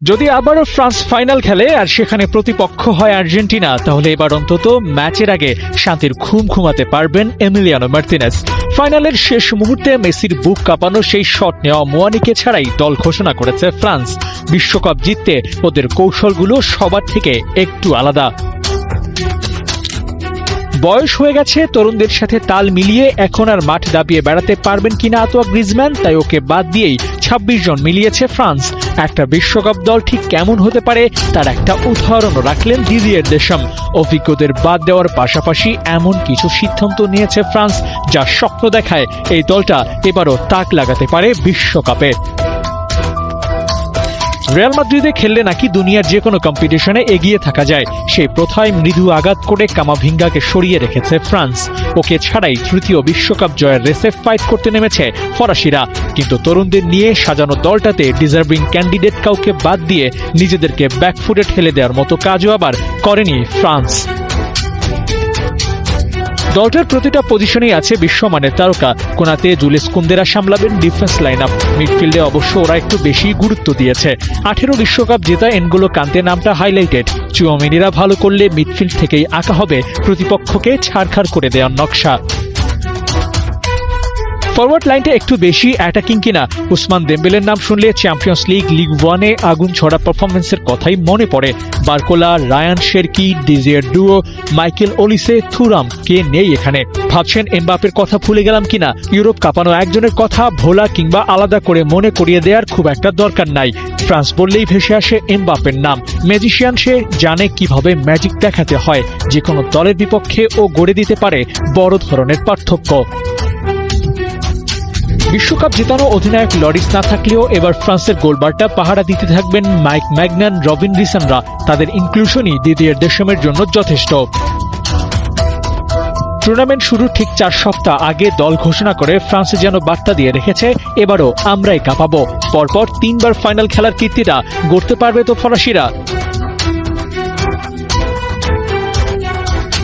যদি আবারও France final খেলে আর সেখানে প্রতিপক্ষ হয় আর্জেন্টিনা, তাহলে এবার অন্তত ম্যাচের আগে শান্তির ঘুম ঘুমাতে পারবেন এমিলিয়ানো মার্তিনেজ। ফাইনালের শেষ মুহূর্তে মেসির বুক কাঁপানো সেই শট নেওয়া মুয়ানিকে ছাড়াই দল ঘোষণা করেছে ফ্রান্স। বিশ্বকাপ জিততে ওদের কৌশলগুলো সবার থেকে একটু আলাদা। বয়স হয়ে গেছে, তরুণদের সাথে তাল মিলিয়ে এখন আর মাঠ দাবিয়ে বেড়াতে পারবেন কিনা আঁতোয়া গ্রিজম্যান, তাই ওকে বাদ দিয়েই ২৬ জন মিলিয়েছে ফ্রান্স। একটা বিশ্বকাপ দল ঠিক কেমন হতে পারে তার একটা উদাহরণও রাখলেন দিদিয়ের দেশাম। অভিজ্ঞদের বাদ দেওয়ার পাশাপাশি এমন কিছু সিদ্ধান্ত নিয়েছে ফ্রান্স যা স্বপ্ন দেখায় এই দলটা এবারও তাক লাগাতে পারে বিশ্বকাপে। রিয়াল মাদ্রিদে খেললে নাকি দুনিয়ার যে কোনো কম্পিটিশনে এগিয়ে থাকা যায়, সেই প্রথায় মৃদু আঘাত করে কামাভিঙ্গাকে সরিয়ে রেখেছে ফ্রান্স। ওকে ছাড়াই তৃতীয় বিশ্বকাপ জয়ের রেসে ফাইট করতে নেমেছে ফরাসিরা। কিন্তু তরুণদের নিয়ে সাজানো দলটাতে ডিজার্ভিং ক্যান্ডিডেট কাউকে বাদ দিয়ে নিজেদেরকে ব্যাকফুটে ঠেলে দেওয়ার মতো কাজও আবার করেনি ফ্রান্স। দলটার প্রতিটা পজিশনেই আছে বিশ্বমানের তারকা। কোনাতে জুলিস কুন্দেরা সামলাবেন ডিফেন্স লাইন আপ। মিডফিল্ডে অবশ্য ওরা একটু বেশি গুরুত্ব দিয়েছে। 18 বিশ্বকাপ জেতা এনগোলো কান্তে নামটা হাইলাইটেড। চুয়ামেনিরা ভালো করলে মিডফিল্ড থেকেই আঁকা হবে প্রতিপক্ষকে ছাড়খাড় করে দেওয়ার নকশা। ফরওয়ার্ড লাইনটা একটু বেশি অ্যাটাকিং কিনা। উসমান দেম্বেলের নাম শুনলে চ্যাম্পিয়ন্স লিগ, লিগ ওয়ানে আগুন ছড়া পারফরমেন্সের কথাই মনে পড়ে। Barcola, Rayan Cherki, Desire Doue, Michael Olise, Thuram কে নেই এখানে। ভাবছেন এমবাপের কথা ভুলে গেলাম কিনা? ইউরোপ কাঁপানো একজনের কথা ভোলা কিংবা আলাদা করে মনে করিয়ে দেওয়ার খুব একটা দরকার নাই। ফ্রান্স বললেই ভেসে আসে এমবাপের নাম। ম্যাজিশিয়ান, সে জানে কিভাবে ম্যাজিক দেখাতে হয়। যে কোনো দলের বিপক্ষে ও গড়ে দিতে পারে বড় ধরনের পার্থক্য। বিশ্বকাপ জেতানো অধিনায়ক লরিস না থাকলেও এবার ফ্রান্সের গোলবারটা পাহারা দিতে থাকবেন মাইক ম্যাগনান, রবিন রিসানরা। তাদের ইনক্লুশনই দিদিয়ের দেশামের জন্য যথেষ্ট। টুর্নামেন্ট শুরুর ঠিক 4 সপ্তাহ আগে দল ঘোষণা করে ফ্রান্সে যেন বার্তা দিয়ে রেখেছে, এবারও আমরাই কাঁপাবো। পরপর 3বার ফাইনাল খেলার কীর্তিটা গড়তে পারবে তো ফরাসিরা।